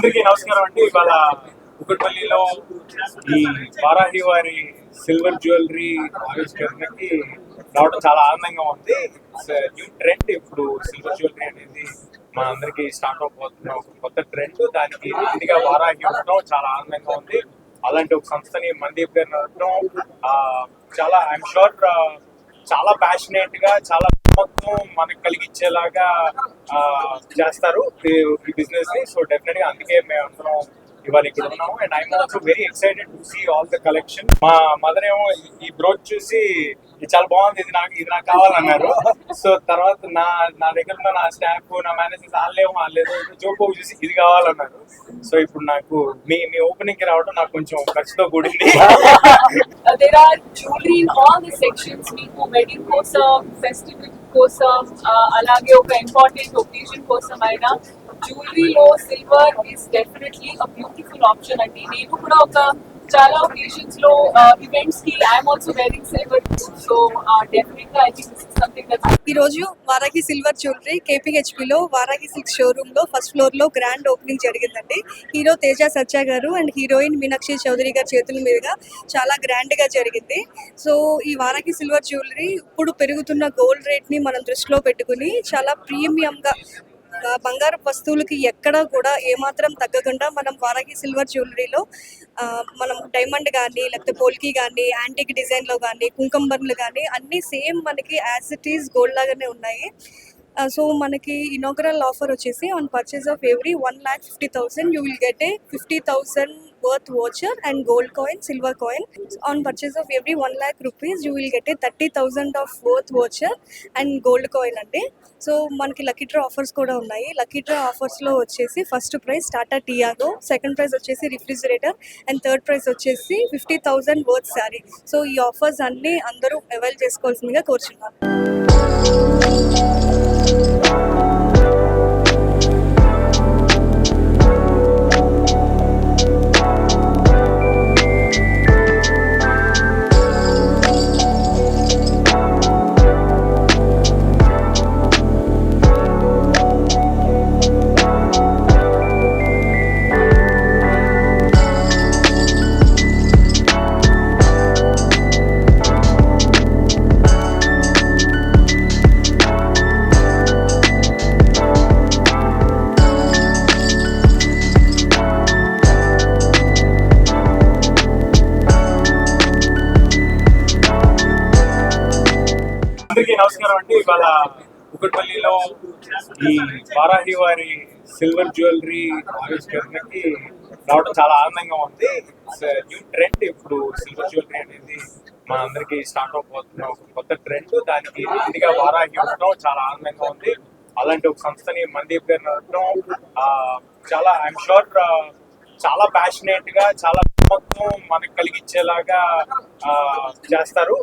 అందరికీ నమస్కారం అండి. ఇవాళ కుకట్పల్లిలో ఈ వారాహి వారి సిల్వర్ జ్యువెలరీ ఆవిష్కరణకి రావడం చాలా ఆనందంగా ఉంది. న్యూ ట్రెండ్ ఇప్పుడు సిల్వర్ జ్యువెలరీ అనేది మన అందరికి స్టార్ట్ అవబోతున్న ఒక కొత్త ట్రెండ్. దానికి ఇండిగా వారాహి ఉండడం చాలా ఆనందంగా ఉంది. అలాంటి ఒక సంస్థని మందీప్ గారు నడపడం చాలా ఐఎమ్ షూర్ చాలా ప్యాషనేట్ గా చాలా మొత్తం మనకు కలిగించేలాగా చేస్తారు ఈ బిజినెస్ ని. సో డెఫినెట్ గా అందుకే మేము అందరం ఇవాళ ఇక్కడ ఉన్నాము. And I'm also very excited to see all the collection. మా మదర్ ఏమో ఈ బ్రోచ్ చూసి ఇది చాలా బాగుంది, ఇది నాకు కావాలన్నారు. సో తర్వాత నా దగ్గర ఉన్న నా స్టాఫ్ నా మేనేజర్స్ వాళ్ళేదో జోకో చూసి ఇది కావాలన్నారు. సో ఇప్పుడు నాకు మీ ఓపెనింగ్ కి రావడం నాకు కొంచెం ఖర్చుతో కూడింది. There are jewelry in all the sections. మీకు వెడ్డింగ్ కోసం, ఫెస్టివల్ కోసం, అలాగే ఒక ఇంపార్టెంట్ ఒకేషన్ కోసం అయినా జ్యువెలరీలో silver is definitely a beautiful option అండి. నేను కూడా ఒక చాలా ఒకేషన్స్ లో ఈవెంట్స్ కి I'm also wearing silver. So definitely I think this is something that ఈ రోజు వారాహి సిల్వర్ జ్యువెలరీ KPHP లో వారాహి సిల్క్ షోరూమ్ లో ఫస్ట్ ఫ్లోర్ లో గ్రాండ్ ఓపెనింగ్ జరిగిందండి. హీరో తేజ సత్య గారు అండ్ హీరోయిన్ మీనాక్షి చౌదరి గారి చేతుల మీదుగా చాలా గ్రాండ్ గా జరిగింది. సో ఈ వారాహి సిల్వర్ జ్యువెలరీ ఇప్పుడు పెరుగుతున్న గోల్డ్ రేట్ ని మనం దృష్టిలో పెట్టుకుని చాలా ప్రీమియం గా బంగారు వస్తువులకి ఎక్కడా కూడా ఏమాత్రం తగ్గకుండా మనం వారాహి సిల్వర్ జ్యువెలరీలో మనం డైమండ్ కానీ లేకపోతే పోల్కి కానీ యాంటిక్ డిజైన్లో కానీ కుంకంబర్లు కానీ అన్నీ సేమ్ మనకి యాజ్ ఇట్ ఈస్ గోల్డ్ లాగానే ఉన్నాయి. సో మనకి ఇనాగరల్ ఆఫర్ వచ్చేసి on purchase of every 1,50,000 you will get a 50,000 worth voucher and gold coin, silver coin. On purchase of every 1 lakh rupees you will get a 30,000 of worth voucher and gold coin అంటే. So మనకి lucky draw offers కూడా ఉన్నాయి. Lucky draw ఆఫర్స్లో వచ్చేసి first prize Tata Tiago, second prize వచ్చేసి refrigerator and third prize వచ్చేసి 50,000 worth sari. So ఈ offers అన్నీ అందరూ అవైల్ చేసుకోవాల్సిందిగా కోరుచున్నాను. అందరికీ నమస్కారం అండి. ఇవాళ కుకట్పల్లిలో ఈ వారాహి వారి సిల్వర్ జ్యువెలరీ ఆవిష్కరణకి రావడం చాలా ఆనందంగా ఉంది. న్యూ ట్రెండ్ ఇప్పుడు సిల్వర్ జ్యువెలరీ అనేది మన అందరికి స్టార్ట్ అవబోతున్న ఒక కొత్త ట్రెండ్. దానికి ఇండిగా వారాహి ఉండడం చాలా ఆనందంగా ఉంది. అలాంటి ఒక సంస్థని మందీప్ గారు నడపడం చాలా ఐఎమ్ షూర్ చాలా ప్యాషనేట్ గా చాలా మొత్తం మనకు కలిగించేలాగా చేస్తారు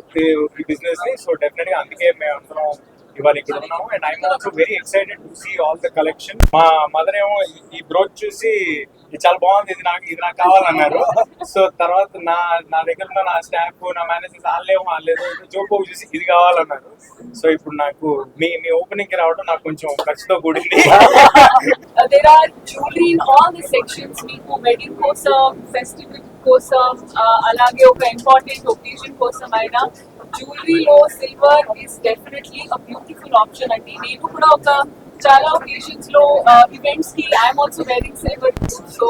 ఈ బిజినెస్ ని. సో డెఫినెట్ గా అందుకే మేము అందరం ఇవాళ ఇక్కడ ఉన్నాము. And I'm also very excited to see all the collection. మా మదర్ ఏమో ఈ బ్రోచ్ చూసి ఇది చాలా బాగుంది, ఇది నాకు కావాలన్నారు. సో తర్వాత నా దగ్గర ఉన్న నా స్టాఫ్ నా మేనేజర్స్ వాళ్ళేదో జోకో చూసి ఇది కావాలన్నారు. సో ఇప్పుడు నాకు మీ ఓపెనింగ్ కి రావడం నాకు కొంచెం ఖర్చుతో కూడింది. There are jewelry in all the sections. మీకు వెడ్డింగ్ కోసం, ఫెస్టివల్ కోసం, అలాగే ఒక ఇంపార్టెంట్ ఒకేషన్ కోసం అయినా జ్యువెలరీలో silver is definitely a beautiful option అండి. నేను కూడా ఒక చాలా ఒకేషన్స్ లో ఈవెంట్స్ కి I'm also wearing silver. So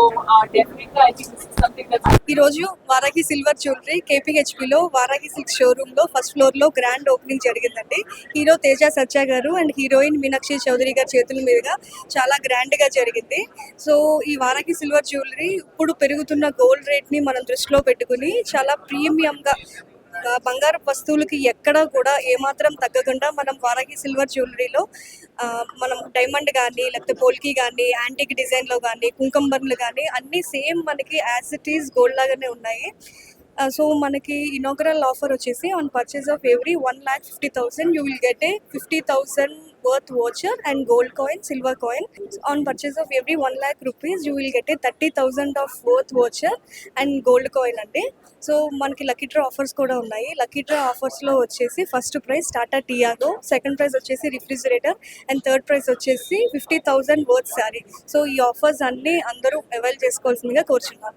definitely I think this is something that ఈ రోజు వారాహి సిల్వర్ జ్యువెలరీ KPHP లో వారాహి సిల్క్ షోరూమ్ లో ఫస్ట్ ఫ్లోర్ లో గ్రాండ్ ఓపెనింగ్ జరిగిందండి. హీరో తేజ సత్య గారు అండ్ హీరోయిన్ మీనాక్షి చౌదరి గారి చేతుల మీదుగా చాలా గ్రాండ్ గా జరిగింది. సో ఈ వారాహి సిల్వర్ జ్యువెలరీ ఇప్పుడు పెరుగుతున్న గోల్డ్ రేట్ ని మనం దృష్టిలో పెట్టుకుని చాలా ప్రీమియం గా బంగారు వస్తువులకి ఎక్కడా కూడా ఏమాత్రం తగ్గకుండా మనం వారాహి సిల్వర్ జ్యువెలరీలో మనం డైమండ్ కానీ లేకపోతే పోల్కి కానీ యాంటిక్ డిజైన్లో కానీ కుంకంబర్లు కానీ అన్నీ సేమ్ మనకి యాజ్ ఇట్ ఈస్ గోల్డ్ లాగానే ఉన్నాయి. సో మనకి ఇనాగరల్ ఆఫర్ వచ్చేసి on purchase of every 1,50,000 you will get a 50,000 worth voucher and gold coin, silver coin. On purchase of every 1 lakh rupees, you will get a 30,000 of worth voucher and gold coin అండి. So మనకి lucky draw offers కూడా ఉన్నాయి. Lucky draw ఆఫర్స్లో వచ్చేసి first prize Tata Tiago, second prize వచ్చేసి refrigerator and third prize వచ్చేసి 50,000 worth sari. So ఈ offers అన్నీ అందరూ అవైల్ చేసుకోవాల్సిందిగా కోరుచున్నాను.